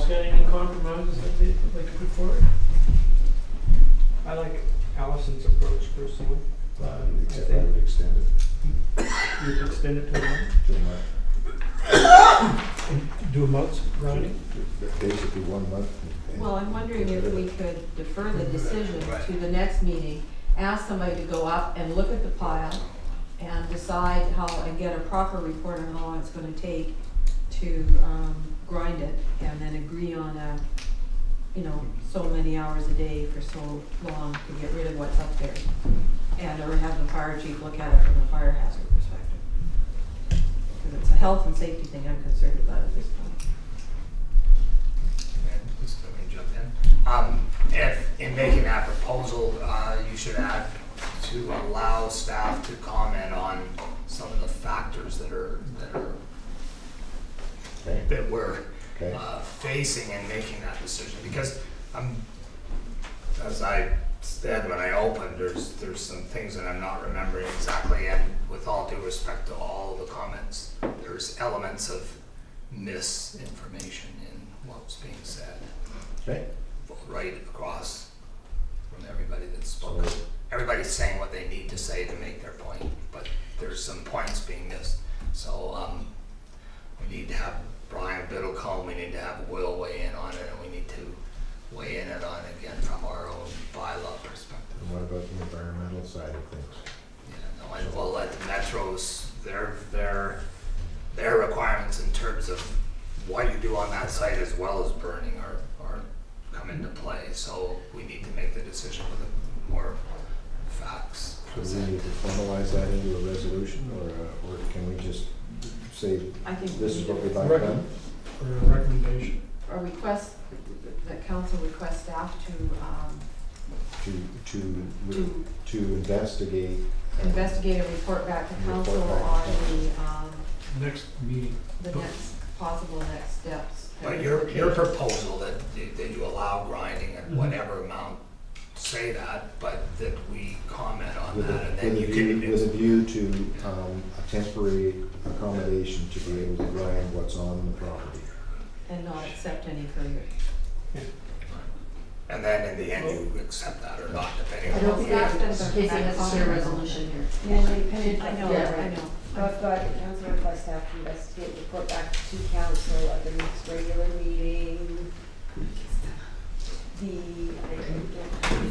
else got any compromises that they'd like to put forward? I like Allison's approach personally. Except I would extend it. You'd extend it to a month? To a month. Do a month's grinding? Basically 1 month. Well, I'm wondering if we could defer the decision to the next meeting, ask somebody to go up and look at the pile and decide how, and get a proper report on how long it's going to take to grind it, and then agree on a, you know, so many hours a day for so long to get rid of what's up there, and or have the fire chief look at it from a fire hazard perspective. Because it's a health and safety thing I'm concerned about at this point. Just let me jump in. If in making that proposal, you should add to allow staff to comment on some of the factors that we're facing in making that decision. Because as I said when I opened, there's some things that I'm not remembering exactly, and with all due respect to all the comments, there's elements of misinformation in what's being said. Okay. Right across from everybody that's spoken. Everybody's saying what they need to say to make their point, but there's some points being missed. So we need to have Brian Biddlecombe, we need to have Will weigh in on it, and we need to weigh in on it again from our own bylaw perspective. And what about the environmental side of things? Yeah, no, and we'll let the Metros, their requirements in terms of what you do on that site as well as burning are come into play. So we need to make the decision with more facts. So we need to formalize that into a resolution, or can we just say this is what we'd like done? Or a recommendation? Or request that council request staff to investigate. Investigate and report back to council on the Next meeting. the next possible next steps. But your proposal that you allow grinding at whatever amount, say that, but that we comment on that, and then you can with a view to a temporary accommodation to be able to grind what's on the property, and not accept any further. And then in the end you accept that or not, depending I on. don't think That's it's a necessary resolution here. I know. I've got council request staff to investigate and report back to council at the next regular meeting. The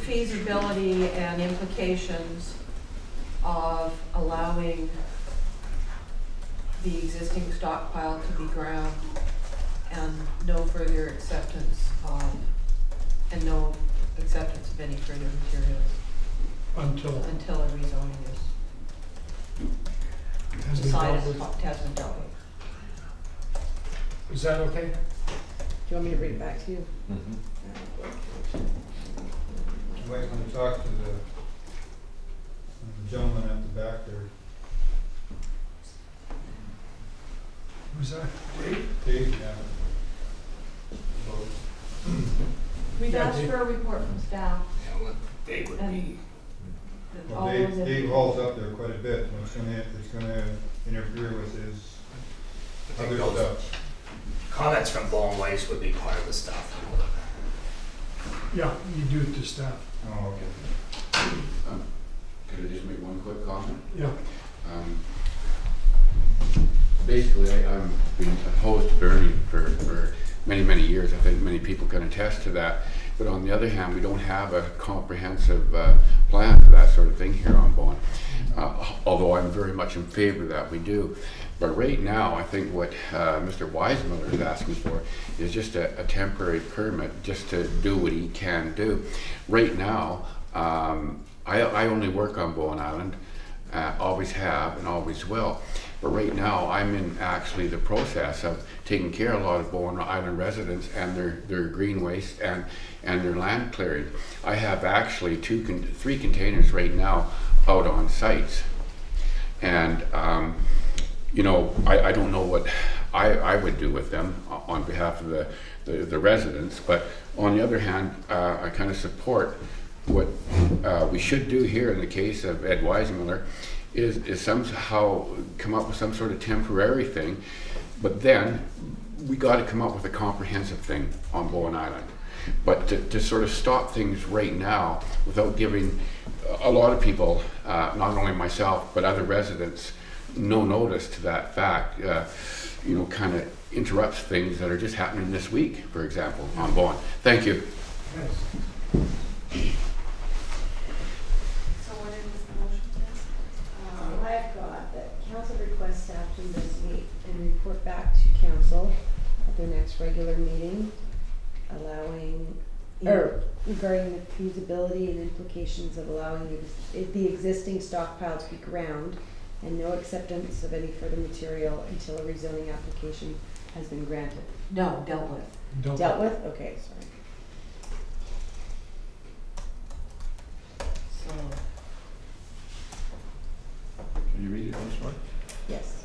feasibility and implications of allowing the existing stockpile to be ground and no further acceptance of, and no acceptance of any further materials until a rezoning is decided, has been dealt with. Is that okay? Do you want me to bring it back to you? Mm-hmm. You might want to talk to the gentleman at the back there. Who's that? Dave, yeah. We've Yeah, asked Dave. for a report from staff. Yeah, what they would be. And Well, all those in- Dave hauls up there quite a bit, and it's gonna interfere with his I think other those stuff. comments from Bowen Waste would be part of the stuff. Yeah, you do it to staff. Oh, okay. Could I just make one quick comment? Yeah. Basically, I've been opposed to burning for many, many years. I think many people can attest to that. But on the other hand, we don't have a comprehensive plan for that sort of thing here on Bowen. Although I'm very much in favor that we do. But right now, I think what Mr. Weismuller is asking for is just a temporary permit just to do what he can do. Right now, I only work on Bowen Island, always have and always will. But right now, I'm in actually the process of taking care of a lot of Bowen Island residents and their green waste and their land clearing. I have actually three containers right now out on sites. And you know, I don't know what I would do with them on behalf of the residents, but on the other hand, I kind of support what we should do here in the case of Ed Weismuller is somehow come up with some sort of temporary thing, but then we got to come up with a comprehensive thing on Bowen Island. But to sort of stop things right now without giving a lot of people, not only myself, but other residents, no notice to that fact, you know, kind of interrupts things that are just happening this week, for example, on Bowen. Thank you. Yes. So what is the motion, please? I've got that council requests staff to investigate and report back to council at their next regular meeting, allowing, or regarding the feasibility and implications of allowing the existing stockpile to be ground, and no acceptance of any further material until a rezoning application has been granted. No, dealt with. Dealt with? Okay, sorry. So, Can you read it once more? Yes.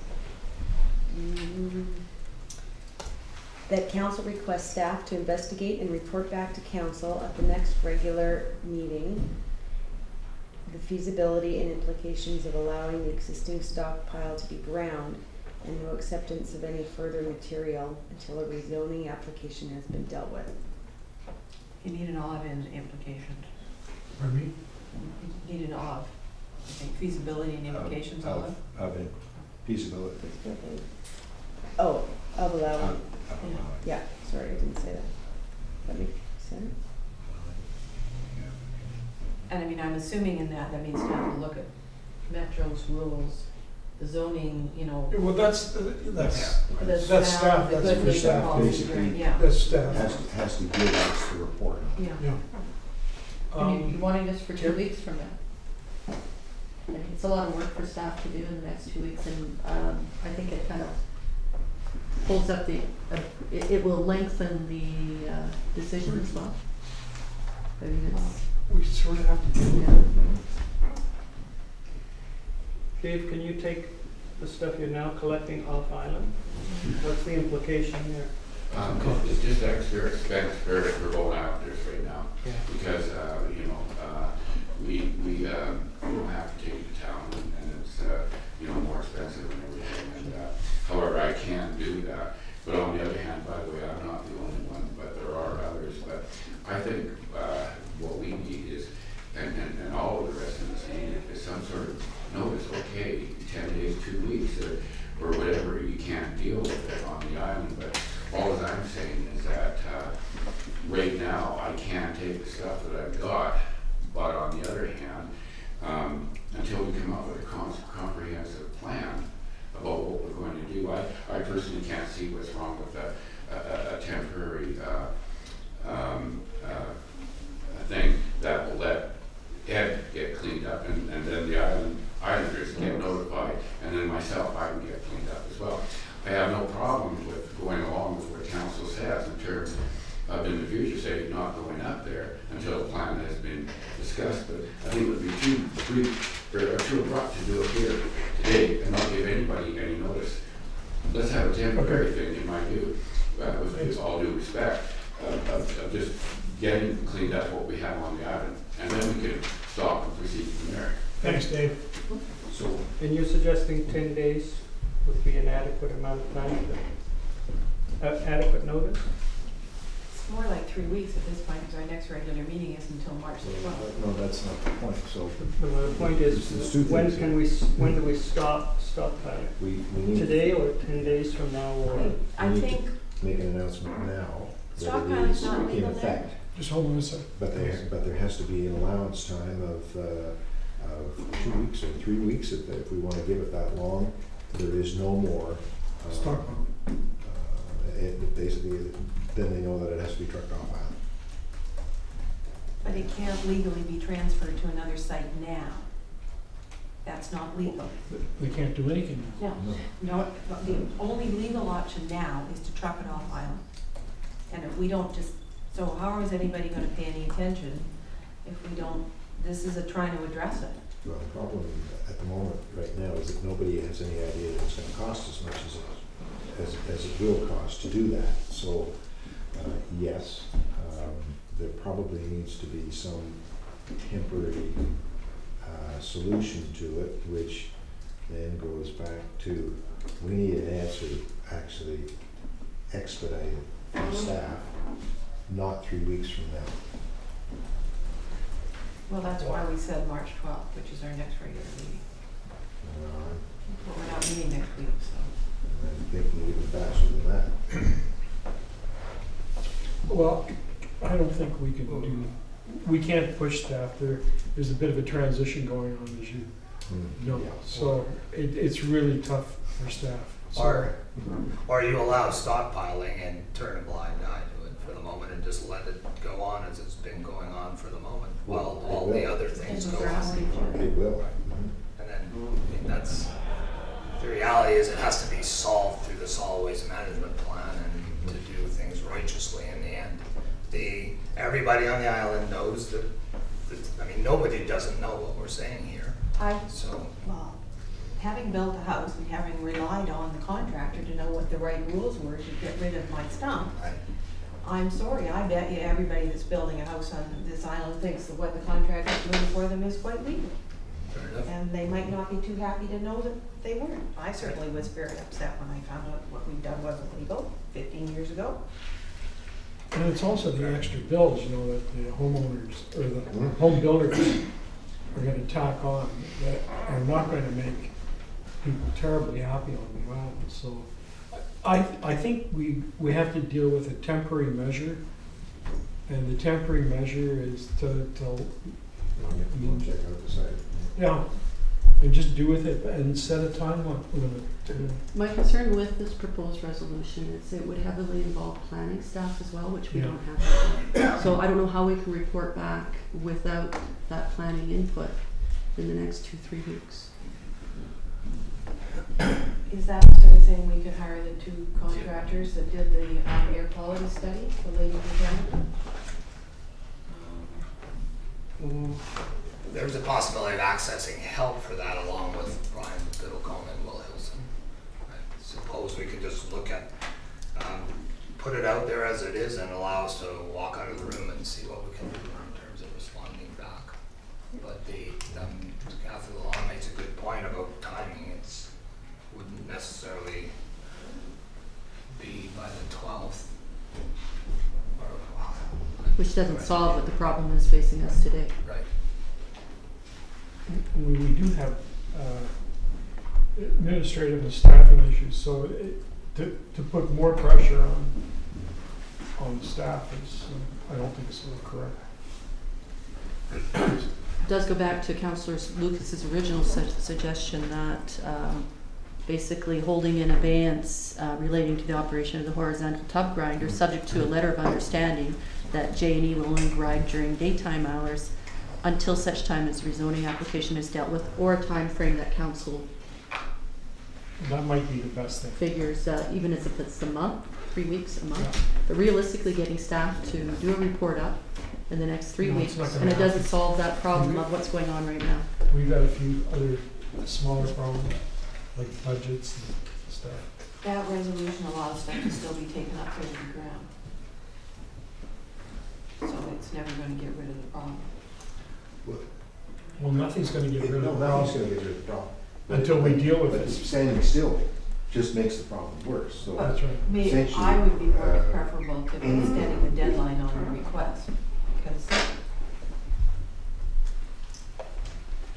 That council requests staff to investigate and report back to council at the next regular meeting the feasibility and implications of allowing the existing stockpile to be ground, and no acceptance of any further material until a rezoning application has been dealt with. you need an of in implications. Pardon me? You need an of. I think feasibility and implications of. Of it, feasibility. Oh, of allowing, Yeah. yeah, sorry, I didn't say that. That makes sense? And I mean, I'm assuming in that means to have to look at Metro's rules, the zoning, you know, Well, that's the staff, sound, the that's good for neighbor staff, policy, basically. yeah, that's staff. Has to give us the report. yeah. Yeah. And you wanting this for 2 weeks from now? I think it's a lot of work for staff to do in the next 2 weeks, and I think it kind of pulls up the, it will lengthen the decision as well. I mean, it's, We sort of have to do yeah. Dave, can you take the stuff you're now collecting off island? What's the implication there? It's just extra expense for Bowen Islanders right now, Yeah. because, you know, we don't have to take it to town, and it's, you know, more expensive and everything, and, however, I can do that. But on the other hand, by the way, I'm not the only one, but there are others. But I think what we need is, and all of the residents need, is some sort of notice, okay, 10 days, 2 weeks, or whatever, you can't deal with it on the island. But all that I'm saying is that right now, I can take the stuff that I've got, but on the other hand, until we come up with a comprehensive plan about what we're going to do, I personally can't see what's wrong with a temporary thing that will let Ed get cleaned up, and then the islanders get notified, and then myself, I can get cleaned up as well. I have no problem with going along with what council says in terms of, in the future, say, not going up there until a plan has been discussed. But I think it would be too abrupt to do it here today and not give anybody any notice. Let's have a temporary thing, in my view, with all due respect, of just getting cleaned up what we have on the island, and then we can stop and proceed from there. Thanks, Dave. So, And you're suggesting 10 days would be an adequate amount of time, adequate notice? It's more like 3 weeks at this point, because our next regular meeting isn't until March the 12th. no, that's not the point. So The point It's is, two when things. can when do we stop piling? we need Today or 10 days from now, or? I We need think, to make an announcement now that it stockpiling's is not in legal there? effect. Just hold on a second. But there has to be an allowance time of 2 weeks or 3 weeks if we want to give it that long. There is no more. Stockpile. Basically, then they know that it has to be trucked off island. but it can't legally be transferred to another site now. That's not legal. We can't do anything now. No, no, the only legal option now is to truck it off island. And if we don't just, so how is anybody gonna pay any attention if we don't, this is trying to address it. Well, the problem at the moment right now is that nobody has any idea that it's going to cost as much as it will cost to do that. So, yes, there probably needs to be some temporary solution to it, which then goes back to, we need an answer actually expedited for staff, not 3 weeks from now. Well, that's why we said March 12th, which is our next regular meeting. But we're not meeting next week, so. I'm thinking even faster than that. Well, I don't think we can do, we can't push staff. There's a bit of a transition going on, as you know. Yeah. So it's really tough for staff. So- Or you allow stockpiling and turn a blind eye to it for the moment and just let it go on as it's been going on for the moment, while all the other things go on. It will. And then, that's, the reality is it has to be solved through the solid waste management plan and to do things righteously in the end. Everybody on the island knows that, I mean, nobody doesn't know what we're saying here, so. Well, having built a house and having relied on the contractor to know what the right rules were to get rid of my stump, I'm sorry, I bet you everybody that's building a house on this island thinks that what the contractor's doing for them is quite legal. Fair enough. And they might not be too happy to know that they weren't. I certainly was very upset when I found out what we'd done wasn't legal 15 years ago. And it's also the extra bills, you know, that the homeowners, or the home builders are gonna tack on, that are not gonna make people terribly happy on the island. So I think we have to deal with a temporary measure, and the temporary measure is to Check out the site. yeah, and just do with it and set a time limit. My concern with this proposed resolution is it would heavily involve planning staff as well, which we don't have. So I don't know how we can report back without that planning input in the next 2-3 weeks. Is that the sort of thing we could hire the 2 contractors that did the air quality study, the lady who did it? There's a possibility of accessing help for that along with Brian Biddlecombe and Will Hilson. I suppose we could just look at, put it out there as it is and allow us to walk out of the room and see what we can do in terms of responding back. But Kathy Law makes a good point about timing. It wouldn't necessarily be by the 12th. Which doesn't solve what the problem is facing us today. Right. We do have administrative and staffing issues, so to put more pressure on the staff is, I don't think it's correct. It does go back to Councillor Lucas's original suggestion that basically holding in abeyance relating to the operation of the horizontal tub grinder, subject to a letter of understanding that J&E will only grind during daytime hours until such time as rezoning application is dealt with, or a time frame that council That might be the best thing. figures, even if it's a month, 3 weeks, a month. But realistically, getting staff to do a report up in the next 3 No, weeks, it's not gonna and it doesn't happen. solve that problem of what's going on right now. We've got a few other smaller problems, like budgets and stuff. That resolution allows stuff to still be taken up from the ground. So it's never gonna get rid of the problem. Well, nothing's gonna get rid of the No, nothing's problem gonna get rid of the problem. until we deal with But it. standing still just makes the problem worse, so. That's right. Me, Essentially, I would be more preferable to extending the deadline on the request, because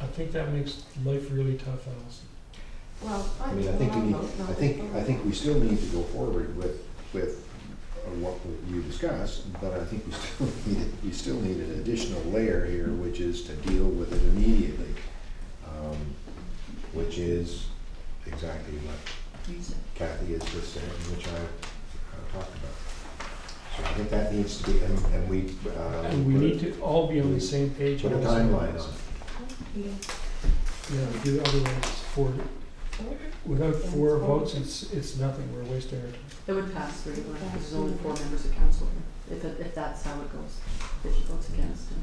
I think that makes life really tough, Allison. well, I mean, I think we still need to go forward with what you discussed, but I think we still need an additional layer here, which is to deal with it immediately, which is exactly what Kathy is just saying, which I talked about. So I think that needs to be, and we And we need to all be on the same page. put a also. timeline on it. Yeah, do otherwise without 4 votes, it's nothing. We're wasting our time. It would pass 3-1, because there's only 4 members of council, if that's how it goes, if he votes against it.